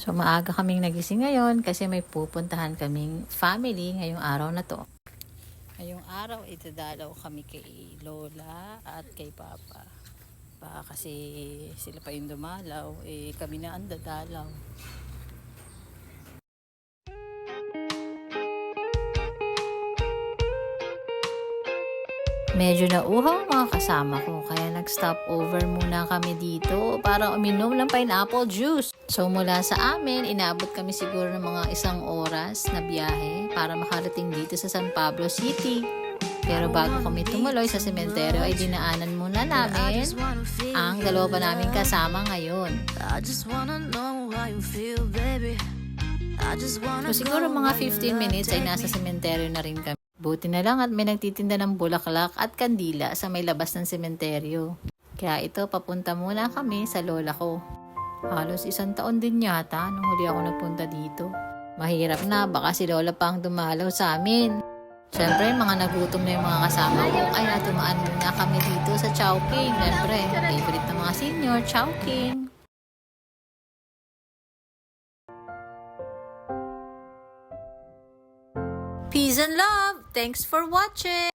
So maaga kaming nagising ngayon kasi may pupuntahan kaming family ngayong araw na to. Ngayong araw itadalaw kami kay Lola at kay Papa. Baka kasi sila pa yung dumalaw, kami na ang dadalaw. Medyo nauhaw mga kasama ko kaya nag-stop over muna kami dito para uminom ng pineapple juice. So mula sa amin, inabot kami siguro ng mga 1 oras na biyahe para makarating dito sa San Pablo City. Pero bago kami tumuloy sa sementeryo ay dinaanan muna namin ang dalawa pa naming kasama ngayon. So siguro mga 15 minutes ay nasa sementeryo na rin kami. Buti na lang at may nagtitinda ng bulaklak at kandila sa may labas ng sementeryo. Kaya ito, papunta muna kami sa lola ko. Halos 1 taon din yata nung huli ako napunta dito. Mahirap na, baka si lola pa ang dumalaw sa amin. Siyempre, mga nagutom na yung mga kasama ko, kaya tumaan muna kami dito sa Chowking. Siyempre, favorite ng mga senior, Chowking. Peace and love! Thanks for watching!